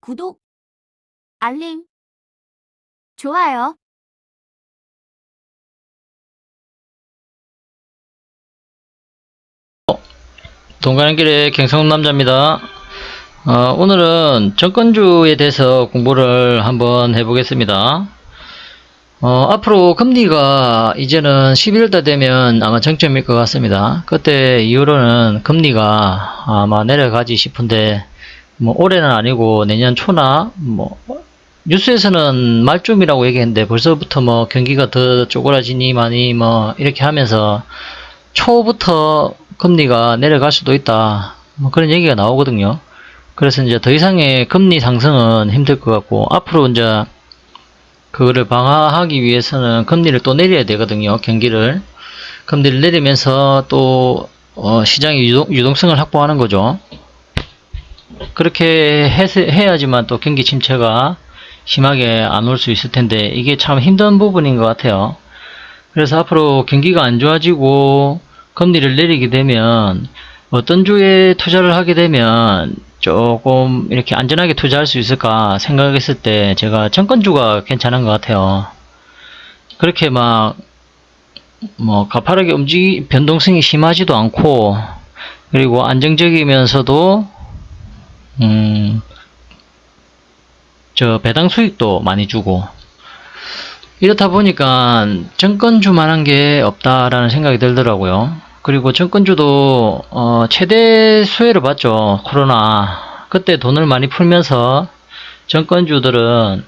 구독, 알림, 좋아요. 돈 가는 길의 갱성 남자입니다. 오늘은 정권주에 대해서 공부를 한번 해보겠습니다. 앞으로 금리가 이제는 11월달 되면 아마 정점일 것 같습니다. 그때 이후로는 금리가 아마 내려가지 싶은데, 올해는 아니고 내년 초나, 뉴스에서는 말쯤이라고 얘기했는데 벌써부터 경기가 더 쪼그라지니 많이 이렇게 하면서 초부터 금리가 내려갈 수도 있다. 그런 얘기가 나오거든요. 그래서 이제 더 이상의 금리 상승은 힘들 것 같고, 앞으로 이제 그거를 방어하기 위해서는 금리를 또 내려야 되거든요. 금리를 내리면서 또 시장의 유동성을 확보하는 거죠. 그렇게 해야지만 또 경기 침체가 심하게 안 올 수 있을 텐데, 이게 참 힘든 부분인 것 같아요. 그래서 앞으로 경기가 안 좋아지고 금리를 내리게 되면, 어떤 주에 투자를 하게 되면 조금 이렇게 안전하게 투자할 수 있을까 생각했을 때 제가 정권주가 괜찮은 것 같아요. 그렇게 가파르게 변동성이 심하지도 않고, 그리고 안정적이면서도 배당 수익도 많이 주고, 이렇다 보니까 정권주만한 게 없다라는 생각이 들더라고요. 그리고 정권주도 최대 수혜를 봤죠. 코로나 그때 돈을 많이 풀면서 정권주들은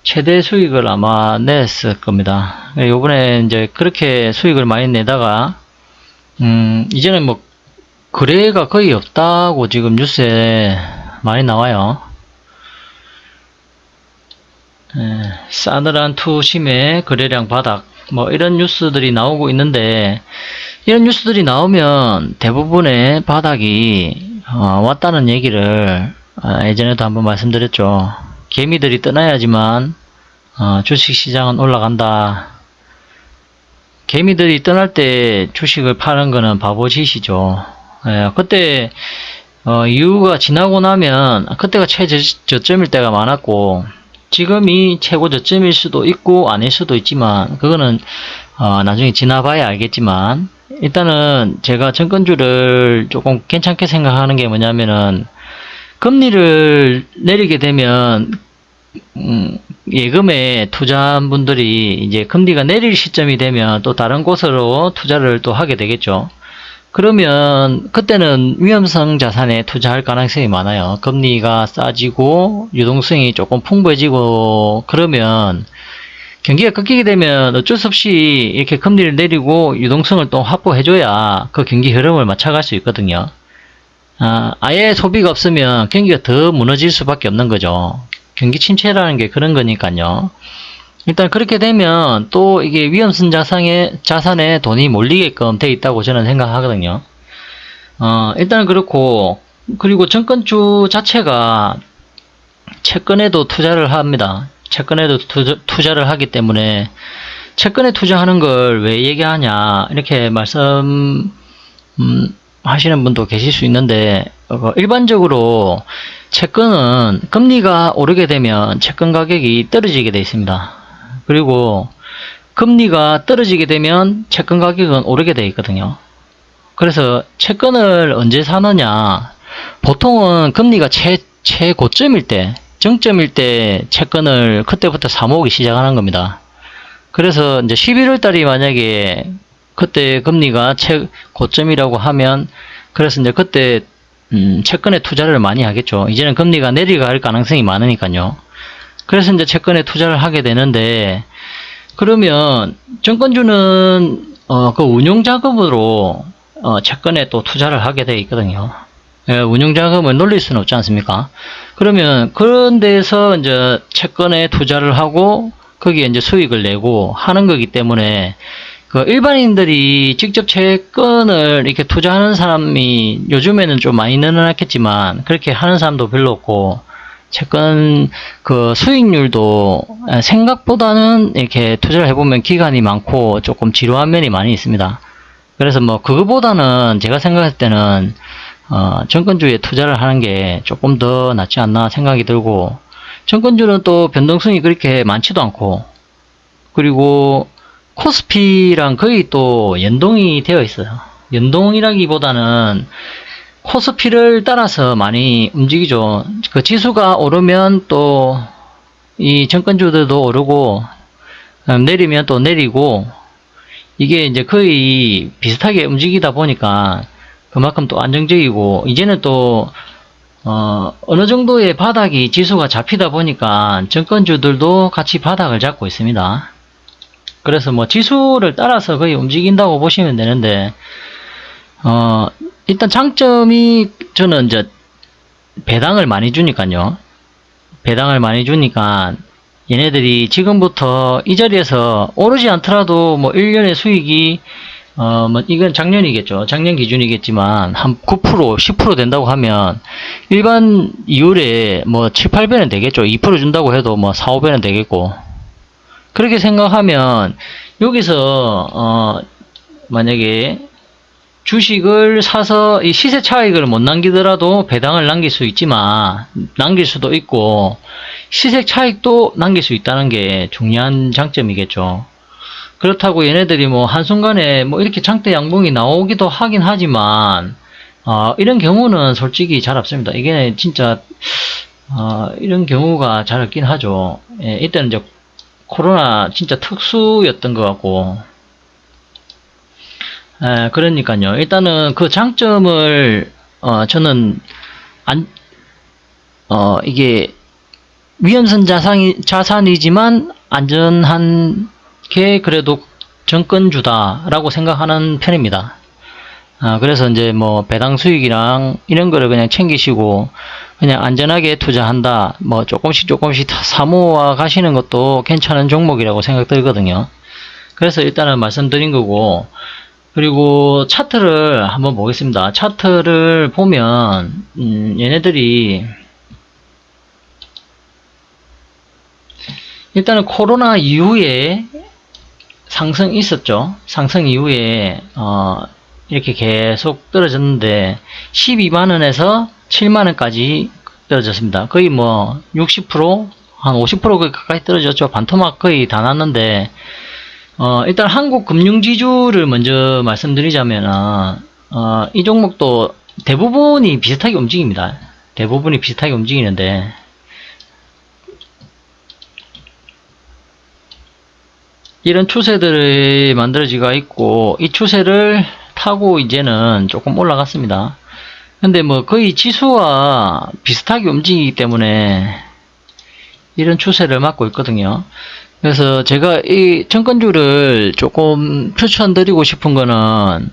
최대 수익을 아마 냈을 겁니다. 요번에 이제 그렇게 수익을 많이 내다가 이제는 거래가 거의 없다고 지금 뉴스에 많이 나와요. 싸늘한 투심의 거래량 바닥, 이런 뉴스들이 나오고 있는데, 이런 뉴스들이 나오면 대부분의 바닥이 왔다는 얘기를 예전에도 한번 말씀드렸죠. 개미들이 떠나야지만 주식시장은 올라간다. 개미들이 떠날 때 주식을 파는 거는 바보짓이죠. 그때 이유가 지나고 나면 그때가 최저점일 때가 많았고, 지금이 최고 저점일 수도 있고 아닐 수도 있지만, 그거는 나중에 지나봐야 알겠지만, 일단은 제가 정권주를 조금 괜찮게 생각하는 게 뭐냐면은, 금리를 내리게 되면 예금에 투자한 분들이 이제 금리가 내릴 시점이 되면 또 다른 곳으로 투자를 또 하게 되겠죠. 그러면 그때는 위험성 자산에 투자할 가능성이 많아요. 금리가 싸지고 유동성이 조금 풍부해지고, 그러면 경기가 꺾이게 되면 어쩔 수 없이 이렇게 금리를 내리고 유동성을 또 확보해줘야 그 경기 흐름을 맞춰갈 수 있거든요. 아예 소비가 없으면 경기가 더 무너질 수밖에 없는 거죠. 경기 침체라는 게 그런 거니까요. 일단 그렇게 되면 또 이게 위험성 자산에 돈이 몰리게끔 돼 있다고 저는 생각하거든요. 일단 그렇고, 그리고 정권주 자체가 채권에도 투자를 합니다. 채권에도 투자를 하기 때문에, 채권에 투자하는 걸 왜 얘기하냐 이렇게 말씀 하시는 분도 계실 수 있는데, 일반적으로 채권은 금리가 오르게 되면 채권 가격이 떨어지게 되어 있습니다. 그리고 금리가 떨어지게 되면 채권 가격은 오르게 되어 있거든요. 그래서 채권을 언제 사느냐, 보통은 금리가 최고점일 때, 정점일 때 채권을 그때부터 사모으기 시작하는 겁니다. 그래서 이제 11월 달이 만약에 그때 금리가 최고점이라고 하면, 그래서 이제 그때 채권에 투자를 많이 하겠죠. 이제는 금리가 내려갈 가능성이 많으니까요. 그래서 이제 채권에 투자를 하게 되는데, 그러면 정권주는 그 운용자금으로 채권에 또 투자를 하게 돼 있거든요. 운용자금을 놀릴 수는 없지 않습니까? 그러면 그런 데서 이제 채권에 투자를 하고 거기에 이제 수익을 내고 하는 거기 때문에, 그 일반인들이 직접 채권을 이렇게 투자하는 사람이 요즘에는 좀 많이 늘어났겠지만, 그렇게 하는 사람도 별로 없고, 채권 그 수익률도 생각보다는 이렇게 투자를 해보면 기간이 많고 조금 지루한 면이 많이 있습니다. 그래서 그거보다는 제가 생각할 때는 정권주에 투자를 하는 게 조금 더 낫지 않나 생각이 들고, 정권주는 또 변동성이 그렇게 많지도 않고, 그리고 코스피랑 거의 또 연동이 되어 있어요. 연동이라기보다는 코스피를 따라서 많이 움직이죠. 그 지수가 오르면 또 이 정권주들도 오르고, 내리면 또 내리고, 이게 이제 거의 비슷하게 움직이다 보니까 그만큼 또 안정적이고, 이제는 또 어느 정도의 바닥이 지수가 잡히다 보니까 정권주들도 같이 바닥을 잡고 있습니다. 그래서 뭐 지수를 따라서 거의 움직인다고 보시면 되는데, 일단 장점이 저는 이제 배당을 많이 주니까요. 배당을 많이 주니까 얘네들이 지금부터 이 자리에서 오르지 않더라도 뭐 1년의 수익이 뭐 이건 작년이겠죠. 작년 기준이겠지만 한 9%, 10% 된다고 하면 일반 이율에 뭐 7, 8배는 되겠죠. 2% 준다고 해도 뭐 4, 5배는 되겠고. 그렇게 생각하면 여기서 만약에 주식을 사서 이 시세 차익을 못 남기더라도 배당을 남길 수 있지만, 남길 수도 있고 시세 차익도 남길 수 있다는 게 중요한 장점이겠죠. 그렇다고 얘네들이 뭐 한순간에 뭐 이렇게 장대 양봉이 나오기도 하긴 하지만, 이런 경우는 솔직히 잘 없습니다. 이게 진짜 이런 경우가 잘 없긴 하죠. 예, 이때는 이제 코로나 진짜 특수였던 것 같고, 그러니까요. 일단은 그 장점을 저는 이게 위험성 자산이지만 안전한 게 그래도 정권주다라고 생각하는 편입니다. 그래서 이제 뭐 배당 수익이랑 이런 거를 그냥 챙기시고 그냥 안전하게 투자한다, 뭐 조금씩 사모아 가시는 것도 괜찮은 종목이라고 생각 들거든요. 그래서 일단은 말씀드린 거고, 그리고 차트를 한번 보겠습니다. 차트를 보면 얘네들이 일단은 코로나 이후에 상승이 있었죠. 상승 이후에 이렇게 계속 떨어졌는데 12만원에서 7만원까지 떨어졌습니다. 거의 뭐 60%, 한 50% 가까이 떨어졌죠. 반토막 거의 다 났는데, 일단 한국 금융지주를 먼저 말씀드리자면, 이 종목도 대부분이 비슷하게 움직입니다. 대부분이 비슷하게 움직이는데, 이런 추세들이 만들어지가 있고, 이 추세를 타고 이제는 조금 올라갔습니다. 근데 뭐 거의 지수와 비슷하게 움직이기 때문에 이런 추세를 맞고 있거든요. 그래서 제가 이 정권주를 조금 추천드리고 싶은 거는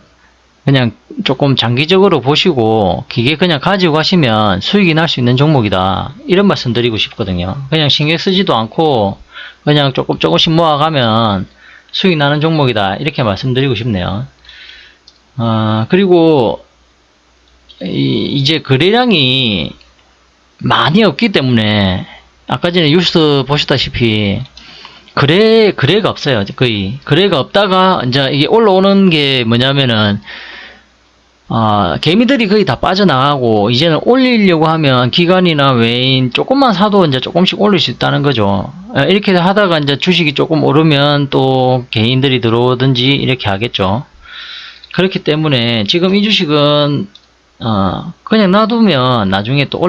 그냥 조금 장기적으로 보시고 기계 그냥 가지고 가시면 수익이 날 수 있는 종목이다, 이런 말씀 드리고 싶거든요. 그냥 신경 쓰지도 않고 그냥 조금씩 모아가면 수익 나는 종목이다, 이렇게 말씀드리고 싶네요. 그리고 이제 거래량이 많이 없기 때문에 아까 전에 뉴스 보셨다시피 거래가 없어요. 거의 거래가 없다가 이제 이게 올라오는 게 뭐냐면은 개미들이 거의 다 빠져나가고, 이제는 올리려고 하면 기관이나 외인 조금만 사도 이제 조금씩 올릴 수 있다는 거죠. 이렇게 하다가 이제 주식이 조금 오르면 또 개인들이 들어오든지 이렇게 하겠죠. 그렇기 때문에 지금 이 주식은 그냥 놔두면 나중에 또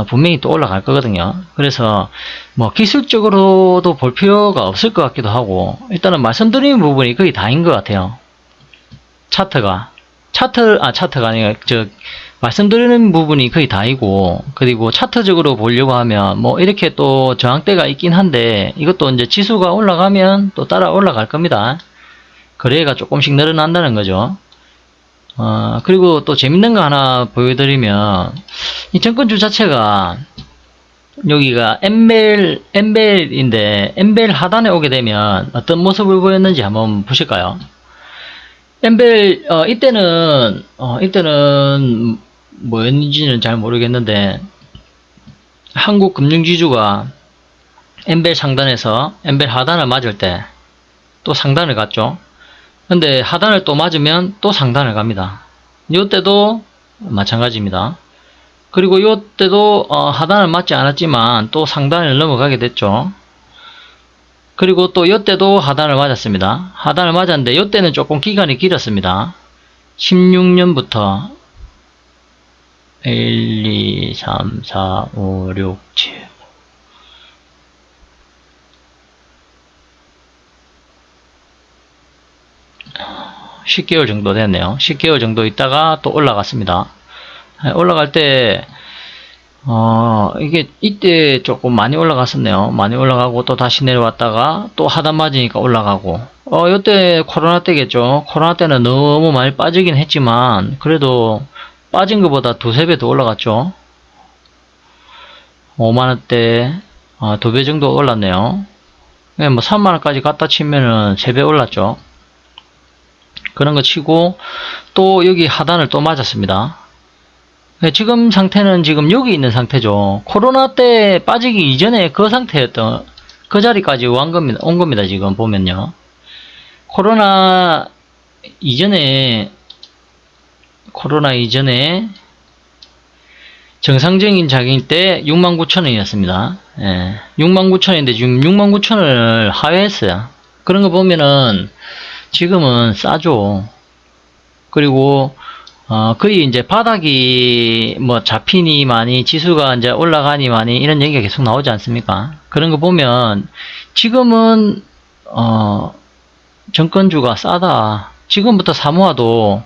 분명히 또 올라갈 거거든요. 그래서 뭐 기술적으로도 볼 필요가 없을 것 같기도 하고, 일단은 말씀드리는 부분이 거의 다인 것 같아요. 차트가 아니라 말씀드리는 부분이 거의 다이고, 그리고 차트적으로 보려고 하면 뭐 이렇게 또 저항대가 있긴 한데, 이것도 이제 지수가 올라가면 또 따라 올라갈 겁니다. 거래가 조금씩 늘어난다는 거죠. 그리고 또 재밌는 거 하나 보여드리면, 이 정권주 자체가 여기가 엠벨인데, 엠벨 하단에 오게 되면 어떤 모습을 보였는지 한번 보실까요? 엠벨, 이때는 뭐였는지는 잘 모르겠는데, 한국 금융지주가 엠벨 상단에서 엠벨 하단을 맞을 때 또 상단을 갔죠. 근데 하단을 또 맞으면 또 상단을 갑니다. 이때도 마찬가지입니다. 그리고 요때도 하단을 맞지 않았지만 또 상단을 넘어가게 됐죠. 그리고 또 요때도 하단을 맞았습니다. 하단을 맞았는데 요때는 조금 기간이 길었습니다. 16년부터 1, 2, 3, 4, 5, 6, 7 10개월 정도 됐네요. 10개월 정도 있다가 또 올라갔습니다. 올라갈 때 이게 이때 조금 많이 올라갔었네요. 많이 올라가고 또 다시 내려왔다가 또 하단 맞으니까 올라가고 요때 코로나 때겠죠. 코로나 때는 너무 많이 빠지긴 했지만 그래도 빠진 것보다 두세 배 더 올라갔죠. 5만원대 2배 정도 올랐네요. 뭐 3만원까지 갖다 치면은 3배 올랐죠. 그런 거 치고 또 여기 하단을 또 맞았습니다. 지금 상태는 지금 여기 있는 상태죠. 코로나 때 빠지기 이전에 그 상태였던 그 자리까지 온 겁니다. 지금 보면요. 코로나 이전에 정상적인 자기인 때 69,000원이었습니다. 69,000원인데 지금 69,000원을 하회했어요. 그런 거 보면은 지금은 싸죠. 그리고 거의 이제 바닥이 뭐 잡히니 많이 지수가 이제 올라가니 많이 이런 얘기가 계속 나오지 않습니까? 그런 거 보면 지금은 정권주가 싸다. 지금부터 사모아도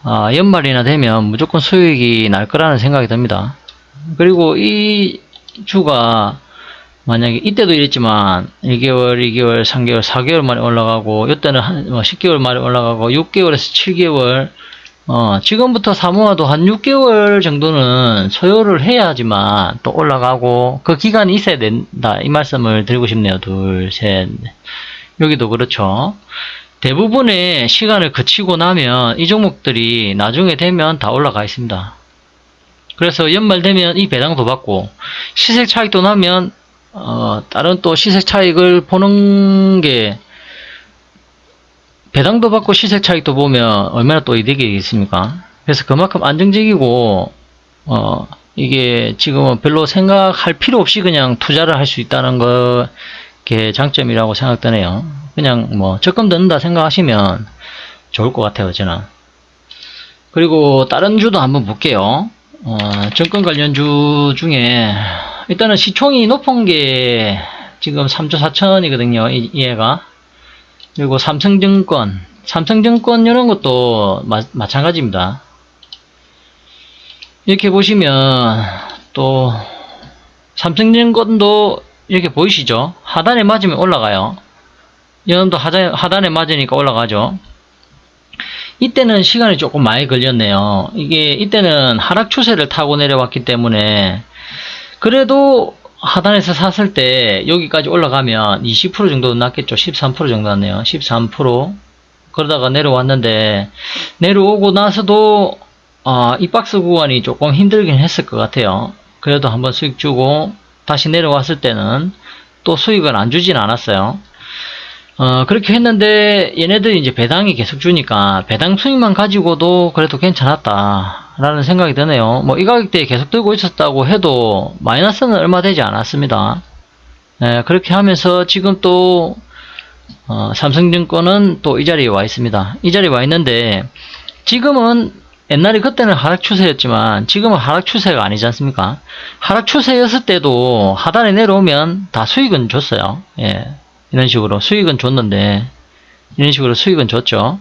연말이나 되면 무조건 수익이 날 거라는 생각이 듭니다. 그리고 이 주가 만약에 이때도 이랬지만 1개월, 2개월, 3개월, 4개월 만에 올라가고 이때는 한 10개월 만에 올라가고 6개월에서 7개월 지금부터 사모아도 한 6개월 정도는 소요를 해야지만 또 올라가고 그 기간이 있어야 된다. 이 말씀을 드리고 싶네요. 둘, 셋. 여기도 그렇죠. 대부분의 시간을 거치고 나면 이 종목들이 나중에 되면 다 올라가 있습니다. 그래서 연말 되면 이 배당도 받고 시세 차익도 나면 다른 또 시세 차익을 보는 게 배당도 받고 시세 차익도 보면 얼마나 또 이득이겠습니까? 그래서 그만큼 안정적이고 이게 지금은 별로 생각할 필요 없이 그냥 투자를 할 수 있다는 게 장점이라고 생각되네요. 그냥 뭐 적금 넣는다 생각하시면 좋을 것 같아요, 저는. 그리고 다른 주도 한번 볼게요. 정권 관련주 중에 일단은 시총이 높은 게 지금 3조 4천이거든요. 이 애가. 그리고 삼성증권 이런 것도 마찬가지입니다. 이렇게 보시면 또 삼성증권도 이렇게 보이시죠? 하단에 맞으면 올라가요. 이놈도 하단에 맞으니까 올라가죠. 이때는 시간이 조금 많이 걸렸네요. 이때는 하락 추세를 타고 내려왔기 때문에 그래도 하단에서 샀을 때 여기까지 올라가면 20% 정도 났겠죠. 13% 정도 났네요. 13%. 그러다가 내려왔는데 내려오고 나서도 이 박스 구간이 조금 힘들긴 했을 것 같아요. 그래도 한번 수익 주고 다시 내려왔을 때는 또 수익을 안 주진 않았어요. 그렇게 했는데 얘네들이 이제 배당이 계속 주니까 배당 수익만 가지고도 그래도 괜찮았다 라는 생각이 드네요. 뭐 이 가격대에 계속 들고 있었다고 해도 마이너스는 얼마 되지 않았습니다. 그렇게 하면서 지금 또 삼성증권은 또 이 자리에 와 있습니다. 이 자리에 와 있는데 지금은 옛날에 그때는 하락 추세였지만 지금은 하락 추세가 아니지 않습니까? 하락 추세였을 때도 하단에 내려오면 다 수익은 줬어요. 이런 식으로 수익은 줬는데 이런 식으로 수익은 줬죠.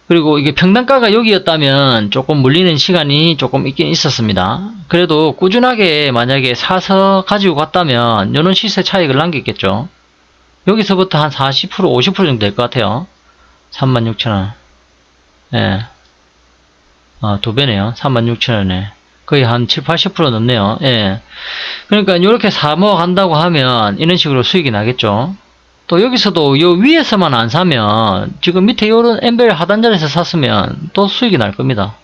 그리고 이게 평단가가 여기였다면 조금 물리는 시간이 조금 있긴 있었습니다. 그래도 꾸준하게 만약에 사서 가지고 갔다면 이런 시세 차익을 남겼겠죠. 여기서부터 한 40%, 50% 정도 될 것 같아요. 36,000원. 두 배네요. 36,000원에. 거의 한 7, 80% 넘네요. 그러니까 이렇게 사모 간다고 하면 이런 식으로 수익이 나겠죠. 또 여기서도 요 위에서만 안 사면 지금 밑에 요런 엠벨 하단자리에서 샀으면 또 수익이 날 겁니다.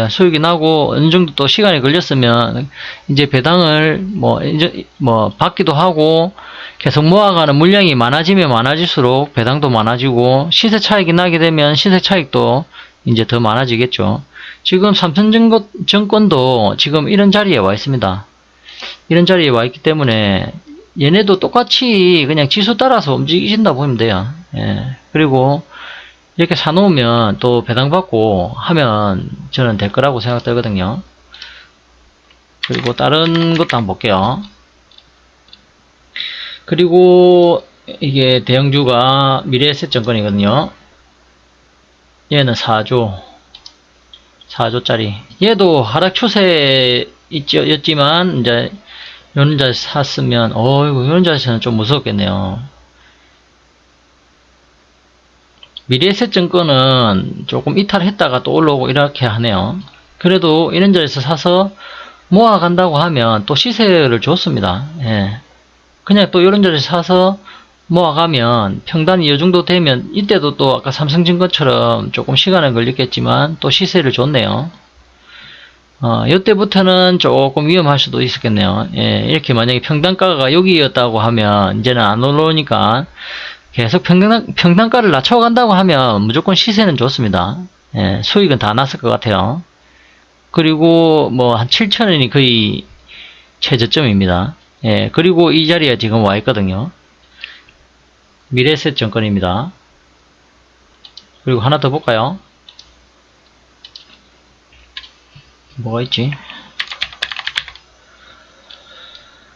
수익이 나고 어느 정도 또 시간이 걸렸으면 이제 배당을 받기도 하고 계속 모아가는 물량이 많아지면 많아질수록 배당도 많아지고 시세 차익이 나게 되면 시세 차익도 이제 더 많아지겠죠. 지금 삼성증권도 지금 이런 자리에 와 있습니다. 이런 자리에 와 있기 때문에 얘네도 똑같이 그냥 지수 따라서 움직이신다 보면 돼요. 예. 그리고 이렇게 사놓으면 또 배당받고 하면 저는 될 거라고 생각되거든요. 그리고 다른 것도 한번 볼게요. 그리고 이게 대형주가 미래에셋증권이거든요. 얘는 4조짜리. 얘도 하락 추세 였지만 이제 이런 자리 샀으면 이런 자리에서는 좀 무섭겠네요. 미래에셋증권은 조금 이탈했다가 또 올라오고 이렇게 하네요. 그래도 이런 자리에서 사서 모아간다고 하면 또 시세를 줬습니다. 예. 그냥 또 이런 자리에서 사서 모아가면 평단이 이 정도 되면 이때도 또 아까 삼성증권처럼 조금 시간은 걸리겠지만 또 시세를 줬네요. 이때부터는 조금 위험할 수도 있었겠네요. 예, 이렇게 만약에 평단가가 여기였다고 하면 이제는 안 올라오니까 계속 평단가를 낮춰간다고 하면 무조건 시세는 좋습니다. 예, 수익은 다 났을 것 같아요. 그리고 뭐 한 7,000원이 거의 최저점입니다. 예, 그리고 이 자리에 지금 와 있거든요. 미래에셋증권입니다. 그리고 하나 더 볼까요? 뭐가 있지?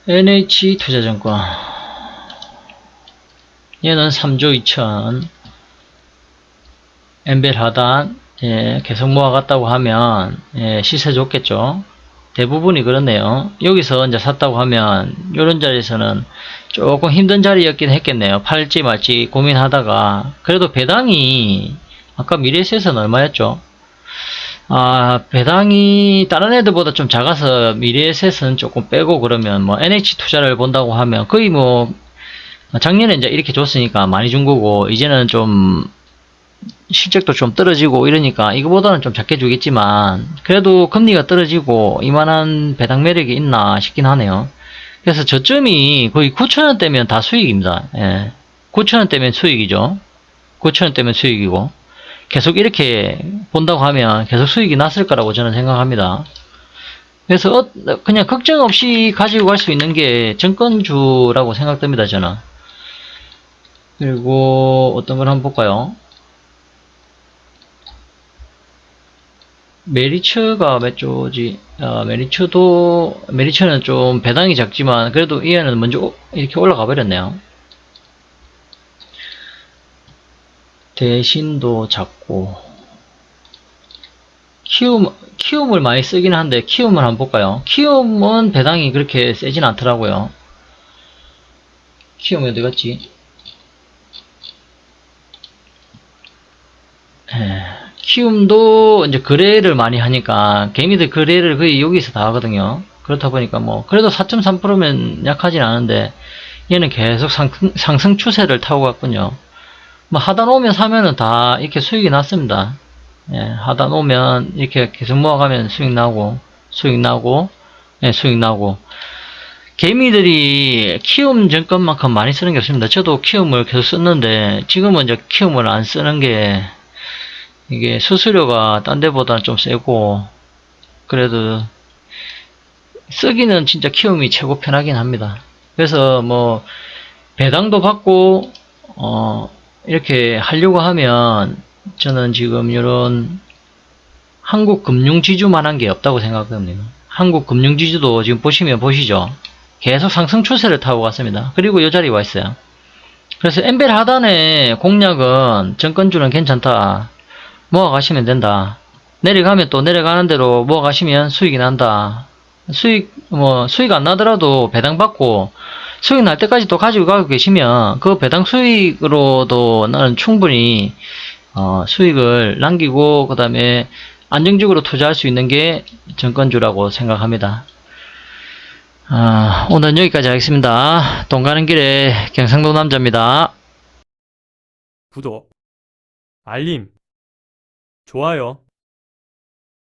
NH투자증권. 얘는 3조 2천. 엠벨 하단. 예, 계속 모아갔다고 하면 예, 시세 좋겠죠. 대부분이 그렇네요. 여기서 이제 샀다고 하면 이런 자리에서는 조금 힘든 자리였긴 했겠네요. 팔지 말지 고민하다가 그래도 배당이 아까 미래에셋은 얼마였죠? 배당이 다른 애들보다 좀 작아서 미래에셋은 조금 빼고 그러면 뭐 NH투자를 본다고 하면 거의 뭐 작년에 이제 이렇게 줬으니까 많이 준 거고 이제는 좀 실적도 좀 떨어지고 이러니까 이거보다는 좀 작게 주겠지만 그래도 금리가 떨어지고 이만한 배당 매력이 있나 싶긴 하네요. 그래서 저점이 거의 9,000원대면 다 수익입니다. 예. 9,000원대면 수익이죠. 9,000원대면 수익이고 계속 이렇게 본다고 하면 계속 수익이 났을 거라고 저는 생각합니다. 그래서 그냥 걱정 없이 가지고 갈 수 있는 게 증권주라고 생각됩니다. 저는. 그리고 어떤 걸 한번 볼까요? 메리츠가 몇 조지? 메리츠는 좀 배당이 작지만 그래도 얘는 먼저 이렇게 올라가 버렸네요. 대신도 작고 키움을 많이 쓰긴 한데 키움을 한번 볼까요? 키움은 배당이 그렇게 세진 않더라고요. 키움이 어디 갔지? 키움도 이제 거래를 많이 하니까 개미들 거래를 거의 여기서 다 하거든요. 그렇다 보니까 뭐 그래도 4.3%면 약하진 않은데 얘는 계속 상승 추세를 타고 갔군요. 뭐 하단 오면 사면은 다 이렇게 수익이 났습니다. 예, 하단 오면 이렇게 계속 모아가면 수익 나고 예, 수익 나고 개미들이 키움 증권만큼 많이 쓰는 게 없습니다. 저도 키움을 계속 썼는데 지금은 이제 키움을 안 쓰는 게 이게 수수료가 딴 데보다는 좀 세고 그래도 쓰기는 진짜 키움이 최고 편하긴 합니다. 그래서 뭐 배당도 받고 이렇게 하려고 하면 저는 지금 이런 한국 금융지주만 한 게 없다고 생각합니다. 한국 금융지주도 지금 보시죠. 계속 상승 추세를 타고 갔습니다. 그리고 이 자리에 와 있어요. 그래서 엠벨 하단에 공략은 증권주는 괜찮다. 모아가시면 된다. 내려가면 또 내려가는 대로 모아가시면 수익이 난다. 수익 안 나더라도 배당 받고 수익 날 때까지 또 가지고 가고 계시면 그 배당 수익으로도 나는 충분히 수익을 남기고 그 다음에 안정적으로 투자할 수 있는 게 증권주라고 생각합니다. 오늘은 여기까지 하겠습니다. 돈 가는 길에 경상도 남자입니다. 구독, 알림, 좋아요.